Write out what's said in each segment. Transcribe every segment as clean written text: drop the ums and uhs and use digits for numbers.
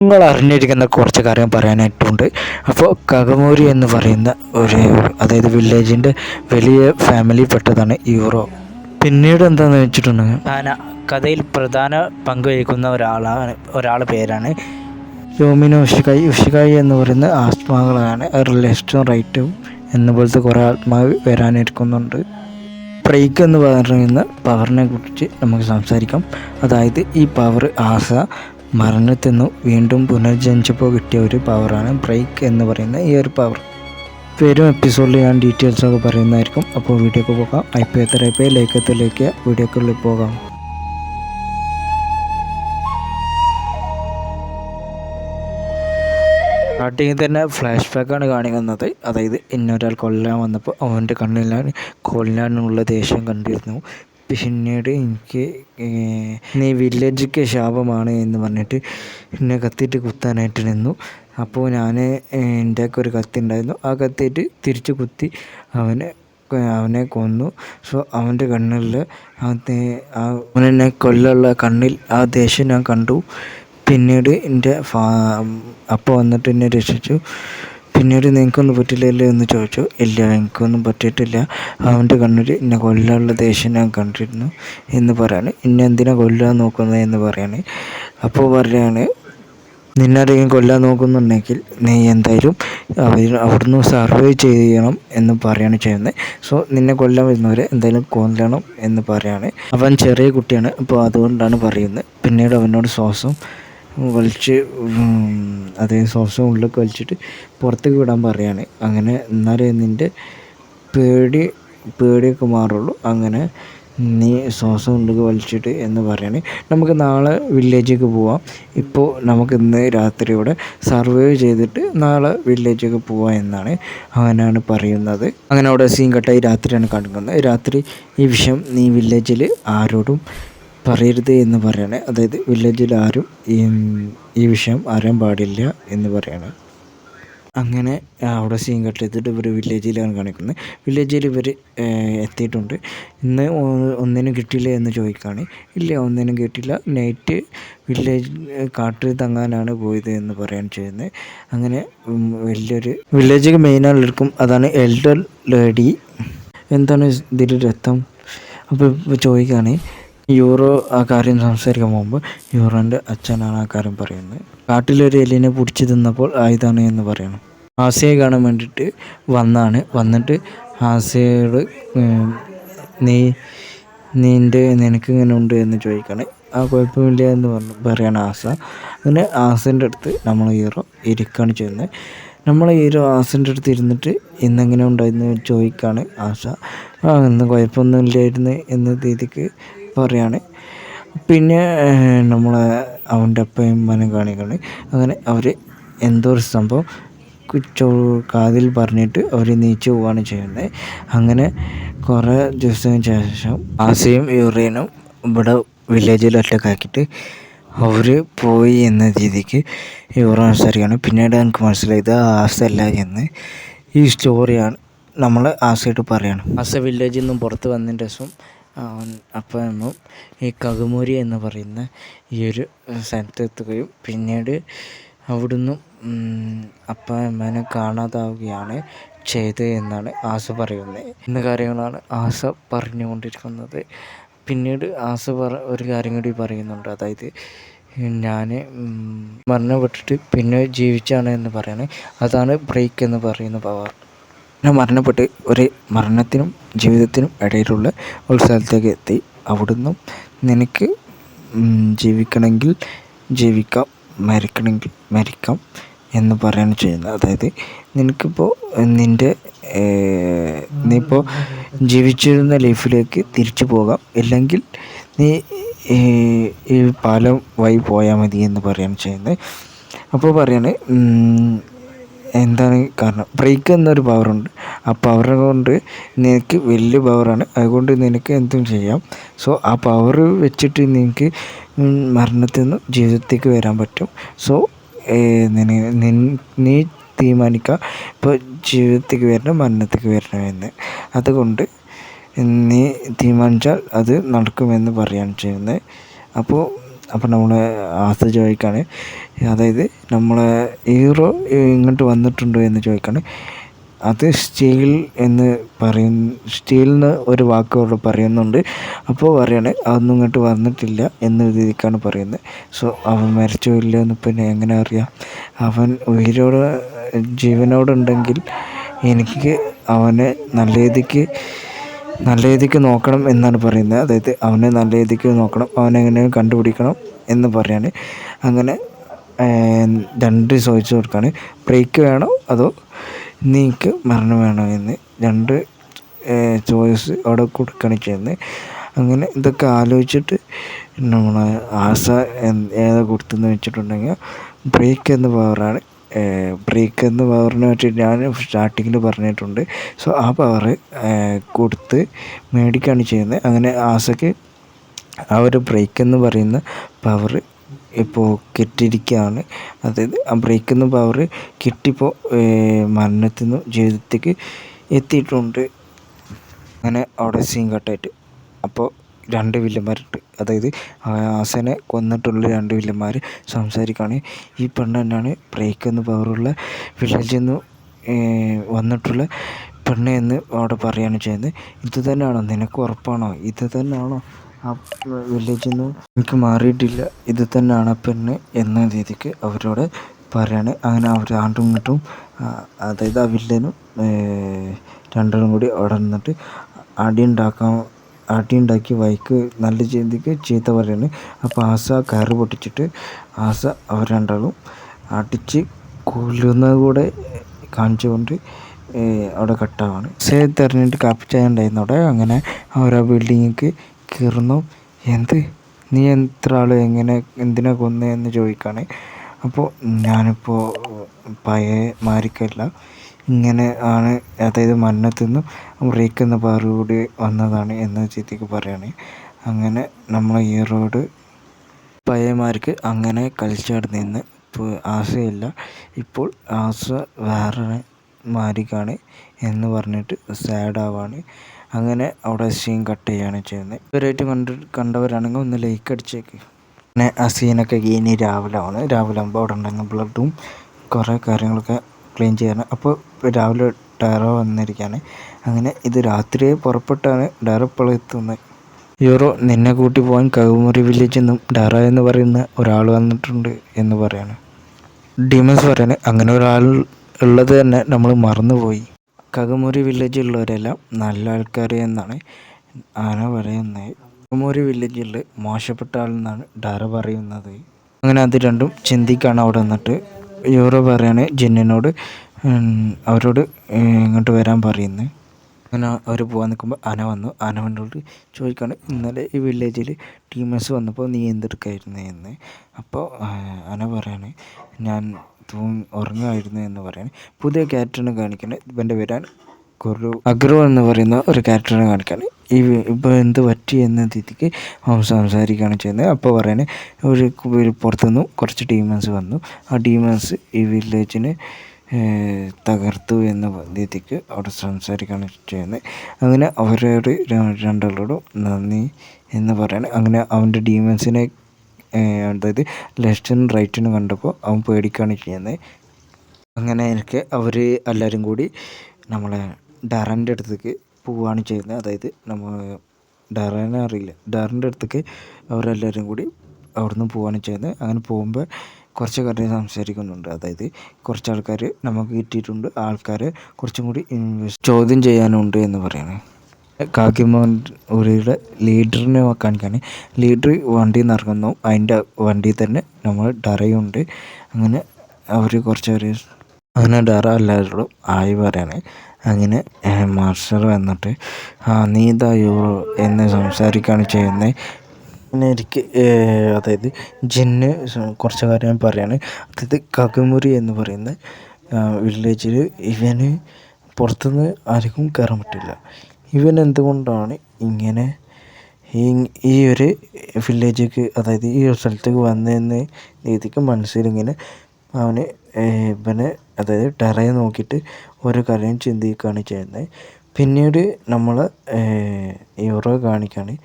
നിങ്ങൾ അറിഞ്ഞിരിക്കുന്ന കുറച്ച് കാര്യം പറയാനായിട്ടുണ്ട്. അപ്പോൾ കഗമൂരി എന്ന് പറയുന്ന അതായത് വില്ലേജിൻ്റെ വലിയ ഫാമിലി പെട്ടതാണ് യൂറോ. പിന്നീട് എന്താണെന്ന് വെച്ചിട്ടുണ്ടെങ്കിൽ കഥയിൽ പ്രധാന പങ്ക് വഹിക്കുന്ന ഒരാളുടെ പേരാണ് യോമിനോ ഉഷികായി എന്ന് പറയുന്ന ആത്മാക്കളാണ്. ലെഫ്റ്റും റൈറ്റും എന്നുപോലത്തെ കുറേ ആത്മാവ് വരാനിരിക്കുന്നുണ്ട്. ബ്രേക്ക് എന്ന് പറയുന്ന പവറിനെ കുറിച്ച് നമുക്ക് സംസാരിക്കാം. അതായത് ഈ പവർ മരണത്തിൽ നിന്ന് വീണ്ടും പുനർജനിച്ചപ്പോൾ കിട്ടിയ ഒരു പവറാണ് ബ്രേക്ക് എന്ന് പറയുന്ന ഈ ഒരു പവർ. വരും എപ്പിസോഡിൽ ഞാൻ ഡീറ്റെയിൽസൊക്കെ പറയുന്നതായിരിക്കും. അപ്പോൾ വീഡിയോക്ക് പോകാം. എത്ര ലൈക്ക് വീഡിയോക്കുള്ളിൽ പോകാം. സ്റ്റാർട്ടിങ്ങിൽ തന്നെ ഫ്ലാഷ് ബാക്കാണ് കാണിക്കുന്നത്. അതായത് ഇന്നൊരാൾ കൊല്ലാൻ വന്നപ്പോൾ അവൻ്റെ കണ്ണിലാണ് കൊല്ലാനുള്ള ദേഷ്യം കണ്ടിരുന്നു. പിന്നീട് എനിക്ക് നീ വില്ലേജിക്ക് ശാപമാണ് എന്ന് പറഞ്ഞിട്ട് എന്നെ കത്തിയിട്ട് കുത്താനായിട്ട് നിന്നു. അപ്പോൾ ഞാൻ എൻ്റെ ഒക്കെ ഒരു കത്തി ഉണ്ടായിരുന്നു. ആ കത്തിയിട്ട് തിരിച്ച് കുത്തി അവനെ കൊന്നു. സോ അവൻ്റെ കണ്ണിൽ അവനെന്നെ കൊല്ലുള്ള കണ്ണിൽ ആ ദേഷ്യം ഞാൻ കണ്ടു. പിന്നീട് എൻ്റെ അപ്പോൾ വന്നിട്ട് എന്നെ രക്ഷിച്ചു. പിന്നീട് നിനക്കൊന്നും പറ്റില്ലല്ലോ എന്ന് ചോദിച്ചു. ഇല്ല, എനിക്കൊന്നും പറ്റിയിട്ടില്ല. അവൻ്റെ കണ്ണിൽ എന്നെ കൊല്ലാനുള്ള ദേഷ്യം ഞാൻ കണ്ടിരുന്നു എന്ന് പറയാണ്. എന്നെ എന്തിനാ കൊല്ലാൻ നോക്കുന്നത് എന്ന് പറയാണ്. അപ്പോൾ പറയാണ്, നിന്നാരെയും കൊല്ലാൻ നോക്കുന്നുണ്ടെങ്കിൽ നീ എന്തായാലും അവിടുന്ന് സർവൈവ് ചെയ്യണം എന്ന് പറയാണ് ചെയ്യുന്നത്. സോ നിന്നെ കൊല്ലാൻ വരുന്നവരെ എന്തായാലും കൊല്ലണം എന്ന് പറയാണ്. അവൻ ചെറിയ കുട്ടിയാണ്, അപ്പോൾ അതുകൊണ്ടാണ് പറയുന്നത്. പിന്നീട് അവനോട് ശ്വാസം വലിച്ച് ശ്വാസം ഉള്ളിലേക്ക് വലിച്ചിട്ട് പുറത്തേക്ക് വിടാൻ പറയാണ്. അങ്ങനെ എന്നാലേ നിൻ്റെ പേടിയൊക്കെ മാറുള്ളൂ. അങ്ങനെ നീ ശ്വാസം ഉള്ളിലേക്ക് വലിച്ചിട്ട് എന്ന് പറയാണ്. നമുക്ക് നാളെ വില്ലേജിലേക്ക് പോവാം. ഇപ്പോൾ നമുക്ക് ഇന്ന് രാത്രി ഇവിടെ സർവൈവ് ചെയ്തിട്ട് നാളെ വില്ലേജിലേക്ക് പോവാം എന്നാണ് അവനാണ് പറയുന്നത്. അങ്ങനെ അവിടെ സീൻ കട്ടായി രാത്രിയാണ് കാണിക്കുന്നത്. രാത്രി ഈ വിഷയം നീ വില്ലേജിൽ ആരോടും പറയരുത് എന്ന് പറയാണ്. അതായത് വില്ലേജിൽ ആരും ഈ വിഷയം അറിയാൻ പാടില്ല എന്ന് പറയാണ്. അങ്ങനെ അവിടെ സീൻ കട്ട് ചെയ്തിട്ട് ഇവർ വില്ലേജിലാണ് കാണിക്കുന്നത്. വില്ലേജിൽ ഇവർ എത്തിയിട്ടുണ്ട്. ഇന്ന് ഒന്നിനും കിട്ടിയില്ല എന്ന് ചോദിക്കുകയാണ്. ഇല്ല, ഒന്നിനും കിട്ടില്ല. നൈറ്റ് കാട്ടിൽ തങ്ങാനാണ് പോയത് എന്ന് പറയാൻ ചെയ്യുന്നത്. അങ്ങനെ വലിയൊരു വില്ലേജിൽ മെയിനാളെടുക്കും. അതാണ് എൽഡർ ലേഡി. എന്താണ് ഇതിൽ രക്തം? അപ്പോൾ ചോദിക്കുകയാണ്. യൂറോ ആ കാര്യം സംസാരിക്കാൻ പോകുമ്പോൾ യൂറോൻ്റെ അച്ഛനാണ് ആ കാര്യം പറയുന്നത്. കാട്ടിലൊരു എലിനെ പിടിച്ച് തിന്നപ്പോൾ ആയതാണ് എന്ന് പറയണം. ആസിയെ കാണാൻ വേണ്ടിയിട്ട് വന്നിട്ട് ആസിയോട് നിനക്കിങ്ങനെ ഉണ്ട് എന്ന് ചോദിക്കുകയാണ്. ആ കുഴപ്പമില്ല എന്ന് പറയാണ് ആസ. അങ്ങനെ ആസിൻ്റെ അടുത്ത് നമ്മൾ ഹീറോ ഇരിക്കുകയാണ് ചെയ്യുന്നത്. നമ്മൾ ഹീറോ ആസിൻ്റെ അടുത്ത് ഇരുന്നിട്ട് ഇന്നെങ്ങനെ ഉണ്ടായിരുന്നു ചോദിക്കുകയാണ് ആസ. ഇന്ന് കുഴപ്പമൊന്നുമില്ലായിരുന്നു എന്ന രീതിക്ക് പറയാണ്. പിന്നെ നമ്മളെ അവൻ്റെ അപ്പയും മനം കാണിക്കുകയാണ്. അങ്ങനെ അവർ എന്തോ ഒരു സംഭവം കാതിൽ പറഞ്ഞിട്ട് അവർ നീച്ചു പോവുകയാണ് ചെയ്യുന്നത്. അങ്ങനെ കുറേ ദിവസത്തിന് ശേഷം ആസയും യൂറേനും ഇവിടെ വില്ലേജിൽ ഒറ്റക്കാക്കിയിട്ട് അവർ പോയി എന്ന രീതിക്ക് യൂറോ സംസാരിക്കുകയാണ്. പിന്നീട് എനിക്ക് മനസ്സിലായത് ആസയല്ല എന്ന്. ഈ സ്റ്റോറിയാണ് നമ്മൾ ആസയായിട്ട് പറയുകയാണ്. ആസ വില്ലേജിൽ നിന്നും പുറത്ത് വന്നതിന് ശേഷം അപ്പം ഈ കഗമൂരി എന്ന് പറയുന്ന ഈ ഒരു സ്ഥലത്തെത്തുകയും പിന്നീട് അവിടുന്ന് അമ്മനെ കാണാതാവുകയാണ് ചെയ്തത് എന്നാണ് ആസ പറയുന്നത്. എന്ന കാര്യങ്ങളാണ് ആസ പറഞ്ഞുകൊണ്ടിരിക്കുന്നത്. പിന്നീട് ആസ ഒരു കാര്യം കൂടി പറയുന്നുണ്ട്. അതായത് ഞാൻ മരണപ്പെട്ടിട്ട് പിന്നെ ജീവിച്ചാണ് എന്ന് പറയുന്നത്. അതാണ് ബ്രേക്ക് എന്ന് പറയുന്ന പവർ. ഞാൻ മരണപ്പെട്ട് ഒരു മരണത്തിനും ജീവിതത്തിനും ഇടയിലുള്ള ഒരു സ്ഥലത്തേക്ക് എത്തി. അവിടുന്ന് നിനക്ക് ജീവിക്കണമെങ്കിൽ ജീവിക്കാം, മരിക്കണമെങ്കിൽ മരിക്കാം എന്ന് പറയുകയാണ് ചെയ്യുന്നത്. അതായത് നിനക്കിപ്പോൾ നീയിപ്പോൾ ജീവിച്ചിരുന്ന ലൈഫിലേക്ക് തിരിച്ചു പോകാം, ഇല്ലെങ്കിൽ നീ ഈ പാലം വഴി പോയാൽ മതി എന്ന് പറയുകയാണ് ചെയ്യുന്നത്. അപ്പോൾ പറയാണ് എന്താണ് കാരണം? ബ്രേക്ക് എന്നൊരു പവറുണ്ട്. ആ പവർ കൊണ്ട് നിനക്ക് വലിയ പവറാണ്. അതുകൊണ്ട് നിനക്ക് എന്തും ചെയ്യാം. സോ ആ പവർ വെച്ചിട്ട് നിനക്ക് മരണത്തിൽ നിന്ന് ജീവിതത്തേക്ക് വരാൻ പറ്റും. സോ നീ തീരുമാനിക്കുക ഇപ്പോൾ ജീവിതത്തേക്ക് വരണം മരണത്തേക്ക് വരണമെന്ന്. അതുകൊണ്ട് നീ തീരുമാനിച്ചാൽ അത് നടക്കുമെന്ന് പറയുകയാണ് ചെയ്യുന്നത്. അപ്പോൾ അപ്പം നമ്മൾ ആസ് ചോദിക്കാണ്, അതായത് നമ്മളെ ഹീറോ ഇങ്ങോട്ട് വന്നിട്ടുണ്ടോ എന്ന് ചോദിക്കാണ്. അത് സ്റ്റീൽ എന്ന് സ്റ്റീലിന് ഒരു വാക്കോട് പറയുന്നുണ്ട്. അപ്പോൾ പറയാണ് അതൊന്നും ഇങ്ങോട്ട് വന്നിട്ടില്ല എന്ന രീതിക്കാണ് പറയുന്നത്. സോ അവൻ മരിച്ചോ ഇല്ലയോ എന്ന് പിന്നെ എങ്ങനെ അറിയാം? അവൻ ജീവനോടുണ്ടെങ്കിൽ എനിക്ക് അവനെ നല്ല രീതിക്ക് നോക്കണം എന്നാണ് പറയുന്നത്. അതായത് അവനെ നല്ല രീതിക്ക് നോക്കണം, അവനെങ്ങനെ കണ്ടുപിടിക്കണം എന്ന് പറയാണ്. അങ്ങനെ 2 ചോദിച്ചു കൊടുക്കുകയാണ്, ബ്രേക്ക് വേണോ അതോ നീക്ക് മരണം വേണോ എന്ന് 2 ചോയ്സ് അവിടെ കൊടുക്കുകയാണ് ചെയ്യുന്നത്. അങ്ങനെ ഇതൊക്കെ ആലോചിച്ചിട്ട് നമ്മൾ ആസ ഏതാ കൊടുത്തെന്ന് വെച്ചിട്ടുണ്ടെങ്കിൽ ബ്രേക്ക് എന്ന പവറാണ്. ബ്രേക്ക് എന്ന പവറിനെ പറ്റി ഞാൻ സ്റ്റാർട്ടിങ്ങിൽ പറഞ്ഞിട്ടുണ്ട്. സോ ആ പവർ കൊടുത്ത് മേടിക്കുകയാണ് ചെയ്യുന്നത്. അങ്ങനെ ആസയ്ക്ക് ആ ഒരു ബ്രേക്ക് എന്ന് പറയുന്ന പവർ ഇപ്പോൾ കിട്ടിയിരിക്കുകയാണ്. അതായത് ആ ബ്രേക്ക് എന്ന പവർ കിട്ടിയപ്പോൾ മരണത്തിൽ നിന്ന് ജീവിതത്തേക്ക് എത്തിയിട്ടുണ്ട്. അങ്ങനെ അവിടെ സീൻ കട്ടായിട്ട് അപ്പോൾ 2 വില്ലന്മാരുണ്ട്. അതായത് ആസനെ കൊന്നിട്ടുള്ള 2 വില്ലന്മാർ സംസാരിക്കുകയാണ്. ഈ പെണ്ണ് തന്നെയാണ് ബ്രേക്ക് എന്ന പവറുള്ള വില്ലേജിൽ നിന്ന് വന്നിട്ടുള്ള പെണ്ണ് എന്ന് അവിടെ പറയുകയാണ് ചെയ്യുന്നത്. ഇത് തന്നെയാണോ, നിനക്ക് ഉറപ്പാണോ? ഇത് തന്നെയാണോ ആ വില്ലേജിൽ നിന്ന് എനിക്ക് മാറിയിട്ടില്ല, ഇത് തന്നെയാണ് ആ പെണ്ണ് എന്ന രീതിക്ക് അവരോട് പറയാണ്. അങ്ങനെ അവർ ആണ്ടും ഇങ്ങോട്ടും, അതായത് ആ വില്ലനും രണ്ടും കൂടി അവിടെ നിന്നിട്ട് അടിയുണ്ടാക്കി വൈക്ക് നല്ല രീതിക്ക് ചീത്ത പറയാണ്. അപ്പോൾ ആസ കയറ് പൊട്ടിച്ചിട്ട് ആസ അവർ രണ്ടാളും അടിച്ച് കൊല്ലുന്നത് കൂടെ കാണിച്ചുകൊണ്ട് അവിടെ കട്ടാവാണ്. തെരഞ്ഞിട്ട് കാപ്പിച്ചായ ഉണ്ടായിരുന്നു അവിടെ. അങ്ങനെ അവർ ആ ബിൽഡിങ്ങിലേക്ക് കയറുന്നു. നീ എത്ര ആൾ എന്തിനാ കൊന്നതെന്ന് ചോദിക്കുകയാണ്. അപ്പോൾ ഞാനിപ്പോൾ പഴയ മാരിക്കല്ല, ഇങ്ങനെ ആണ്, അതായത് മരണത്തിൽ നിന്നും ബ്രേക്ക് എന്ന പവർ കൂടി വന്നതാണ് എന്ന രീതിക്ക് പറയാണ്. അങ്ങനെ നമ്മളെ ഹീറോയോട് പയ്യന്മാർക്ക് അങ്ങനെ കളിച്ചാടി നിന്ന് ഇപ്പോൾ ആസയില്ല, ഇപ്പോൾ ആസ വേറെ മാരിക്കാണ് എന്ന് പറഞ്ഞിട്ട് സാഡാവാണ്. അങ്ങനെ അവിടെ സീൻ കട്ട് ചെയ്യുകയാണ് ചെയ്യുന്നത്. ഇവരായിട്ട് കണ്ടവരാണെങ്കിൽ ഒന്ന് ലൈക്ക് അടിച്ചേക്ക്. പിന്നെ ആ സീനൊക്കെ ഇനി രാവിലെ ആകുമ്പോൾ അവിടെ ഉണ്ടെങ്കിൽ ബ്ലഡും കുറേ കാര്യങ്ങളൊക്കെ ക്ലീൻ ചെയ്യണം. അപ്പോൾ രാവിലെ ഡയറ വന്നിരിക്കുകയാണ്. അങ്ങനെ ഇത് രാത്രി പുറപ്പെട്ടാണ് ഡയറ ഇപ്പോൾ എത്തുന്നത്. ഹീറോ, നിന്നെ കൂട്ടി പോകാൻ കൗമുറി വില്ലേജിൽ നിന്നും ഡയറ എന്ന് പറയുന്ന ഒരാൾ വന്നിട്ടുണ്ട് എന്ന് പറയാണ്. ഡീമൻസ് പറയാണ്, അങ്ങനെ ഒരാൾ ഉള്ളത് തന്നെ നമ്മൾ മറന്നുപോയി. കഗമുറി വില്ലേജിലുള്ളവരെല്ലാം നല്ല ആൾക്കാർ എന്നാണ് ആന പറയുന്നത്. കഗമുറി വില്ലേജിൽ മോശപ്പെട്ട ആളെന്നാണ് ഡയറ പറയുന്നത്. അങ്ങനെ അത് രണ്ടും ചിന്തിക്കാണ് അവിടെ നിന്നിട്ട്. ഹീറോ പറയാണ് ജിന്നിനോട് അവരോട് ഇങ്ങോട്ട് വരാൻ പറയുന്നത്. അങ്ങനെ അവർ പോകാൻ നിൽക്കുമ്പോൾ ആനവനോട് ചോദിക്കുകയാണ്, ഇന്നലെ ഈ വില്ലേജിൽ ടീമേഴ്സ് വന്നപ്പോൾ നീ എന്തെടുക്കായിരുന്നു എന്ന്. അപ്പോൾ ആന പറയാണ്, ഞാൻ ഉറങ്ങുമായിരുന്നു എന്ന് പറയാണ്. പുതിയ ക്യാരക്ടറിനെ കാണിക്കുന്നത് ഇവൻ്റെ വരാൻ അഗ്രോ എന്ന് പറയുന്ന ഒരു ക്യാരക്ടറിനെ കാണിക്കുകയാണ്. ഇപ്പോൾ എന്ത് പറ്റി എന്ന രീതിക്ക് അവൻ സംസാരിക്കുകയാണ് ചെയ്യുന്നത്. അപ്പോൾ പറയുന്നത് ഒരു പുറത്തുനിന്നും കുറച്ച് ഡീമൻസ് വന്നു. ആ ഡീമൻസ് ഈ വില്ലേജിനെ തകർത്തു എന്ന രീതിക്ക് അവിടെ സംസാരിക്കുകയാണ് ചെയ്യുന്നത്. അങ്ങനെ അവരോട് രണ്ടാളോടും നന്ദി എന്ന് പറയാണ്. അങ്ങനെ അവൻ്റെ ഡീമൻസിനെ, അതായത് ലെഫ്റ്റിനും റൈറ്റിനും കണ്ടപ്പോൾ അവൻ പേടിക്കുകയാണ് ചെയ്യുന്നത്. അങ്ങനെ അവർ എല്ലാവരും കൂടി നമ്മളെ ഡയറൻ്റെ അടുത്തേക്ക് പോവുകയാണ് ചെയ്യുന്നത്. അതായത് നമ്മൾ ഡയറനെ അറിയില്ല, ഡയറൻ്റെ അടുത്തേക്ക് അവരെല്ലാവരും കൂടി അവിടുന്ന് പോവുകയാണ് ചെയ്യുന്നത്. അങ്ങനെ പോകുമ്പോൾ കുറച്ച് കാര്യം സംസാരിക്കുന്നുണ്ട്. അതായത് കുറച്ച് ആൾക്കാർ നമുക്ക് കിട്ടിയിട്ടുണ്ട്, ആൾക്കാരെ കുറച്ചും കൂടി ചോദ്യം ചെയ്യാനുണ്ട് എന്ന് പറയുന്നത്. കാക്കിമൂരിയുടെ ലീഡറിനെ കാണിക്കാൻ ലീഡർ വണ്ടിയിൽ നിന്ന് ഇറങ്ങുന്നു. അതിൻ്റെ വണ്ടിയിൽ തന്നെ നമ്മൾ ഡറയുണ്ട്. അങ്ങനെ അവർ അങ്ങനെ ഡറ എല്ലാവരോടും ആയി പറയാണ്. അങ്ങനെ മാർഷൽ വന്നിട്ട് നീ ഇതാ യൂറോ എന്ന് സംസാരിക്കുകയാണ് ചെയ്യുന്നത്. പിന്നെ എനിക്ക് അതായത് ജിന്ന് കുറച്ച് കാര്യം പറയാണ്. അതായത് കഗമുറി എന്ന് പറയുന്ന വില്ലേജിൽ ഇവന് പുറത്തുനിന്ന് ആർക്കും കയറാൻ പറ്റില്ല. ഇവൻ എന്തുകൊണ്ടാണ് ഇങ്ങനെ ഈ ഒരു വില്ലേജിലേക്ക്, അതായത് ഈ ഒരു സ്ഥലത്തേക്ക് വന്നതെന്ന് രീതിക്ക് മനസ്സിലിങ്ങനെ അവന് ഇവനെ, അതായത് ടെറയെ നോക്കിയിട്ട് ഓരോ കാര്യം ചിന്തിക്കുകയാണ് ചെയ്യുന്നത്. പിന്നീട് നമ്മൾ ഹീറോ കാണിക്കുകയാണ്.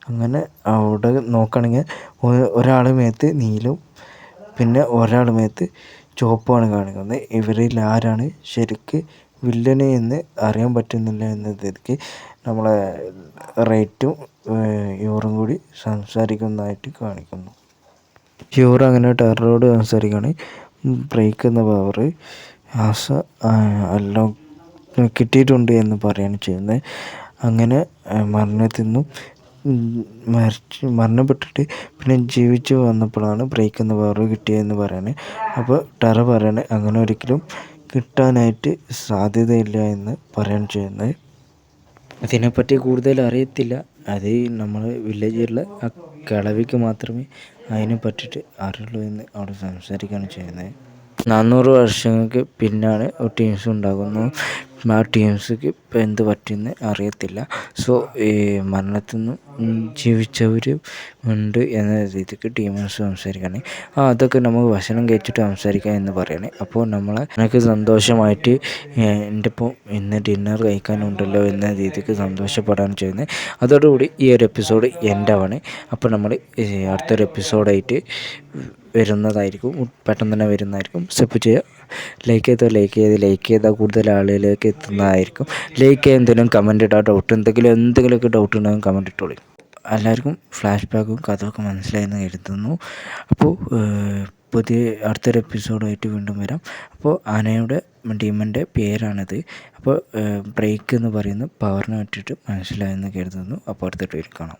അങ്ങനെ അവിടെ നോക്കുകയാണെങ്കിൽ ഒരാളുടെ മേത്ത് നീലും പിന്നെ ഒരാളുടെ മേത്ത് ചുവപ്പുമാണ് കാണിക്കുന്നത്. ഇവരിൽ ആരാണ് ശരിക്ക് വില്ലന് എന്ന് അറിയാൻ പറ്റുന്നില്ല എന്നതിലേക്ക് നമ്മളെ റൈറ്റും യൂറും കൂടി സംസാരിക്കുന്നതായിട്ട് കാണിക്കുന്നു. യൂറ് അങ്ങനെ ടെററോട് സംസാരിക്കുകയാണ്. ബ്രേക്ക് എന്ന പവർ ആസ എല്ലാം കിട്ടിയിട്ടുണ്ട് എന്ന് പറയുകയാണ് ചെയ്യുന്നത്. അങ്ങനെ മരണത്തിൽ നിന്നും മരണപ്പെട്ടിട്ട് പിന്നെ ജീവിച്ചു വന്നപ്പോഴാണ് ബ്രേക്ക് എന്ന പവർ കിട്ടിയതെന്ന് പറയുന്നത്. അപ്പോൾ ടെറ പറയണേ അങ്ങനെ ഒരിക്കലും കിട്ടാനായിട്ട് സാധ്യതയില്ല എന്ന് പറയാൻ ചെയ്യുന്നത്. അതിനെപ്പറ്റി കൂടുതൽ അറിയത്തില്ല. അത് നമ്മൾ വില്ലേജിലുള്ള ആ കിളവിക്ക് മാത്രമേ അതിനെ പറ്റിയിട്ട് അറിയുള്ളൂ എന്ന് അവിടെ സംസാരിക്കുകയാണ് ചെയ്യുന്നത്. 400 വർഷങ്ങൾക്ക് പിന്നാണ് ടീംസ് ഉണ്ടാകുന്നു. ആ ടീംസ്ക്ക് ഇപ്പം എന്ത് പറ്റിയെന്ന് അറിയത്തില്ല. സോ ഈ മരണത്തിൽ നിന്നും ജീവിച്ചവർ ഉണ്ട് എന്ന രീതിക്ക് ടീംസ് സംസാരിക്കുകയാണ്. അതൊക്കെ നമുക്ക് ഭക്ഷണം കഴിച്ചിട്ട് സംസാരിക്കാം എന്ന് പറയണേ. അപ്പോൾ എനിക്ക് സന്തോഷമായിട്ട് എൻ്റെ ഇപ്പോൾ ഇന്ന് ഡിന്നർ കഴിക്കാനുണ്ടല്ലോ എന്ന രീതിക്ക് സന്തോഷപ്പെടാൻ ചെയ്യുന്നത്. അതോടുകൂടി ഈ ഒരു എപ്പിസോഡ് എൻ്റെ ആണ്. അപ്പോൾ നമ്മൾ അടുത്തൊരു എപ്പിസോഡായിട്ട് വരുന്നതായിരിക്കും, പെട്ടെന്ന് തന്നെ വരുന്നതായിരിക്കും. സബ് ചെയ്യുക, ലൈക്ക് ചെയ്താൽ കൂടുതൽ ആളുകളിലേക്ക് എത്തുന്നതായിരിക്കും. ലൈക്ക് ചെയ്യുക, എന്തെങ്കിലും കമൻറ്റ് ഇട്ടാൽ എന്തെങ്കിലുമൊക്കെ ഡൗട്ട് ഉണ്ടെങ്കിൽ കമൻറ്റ് ഇട്ടോളി. എല്ലാവർക്കും ഫ്ലാഷ് ബാക്കും കഥയൊക്കെ മനസ്സിലായെന്ന് കരുതുന്നു. അപ്പോൾ അടുത്തൊരു എപ്പിസോഡായിട്ട് വീണ്ടും വരാം. അപ്പോൾ ആനയുടെ ടീമിൻ്റെ പേരാണിത്. അപ്പോൾ ബ്രേക്ക് എന്ന് പറയുന്ന പവറിനെ പറ്റിയിട്ട് മനസ്സിലായെന്ന് കരുതുന്നു. അപ്പോൾ അടുത്തിട്ട് കാണാം.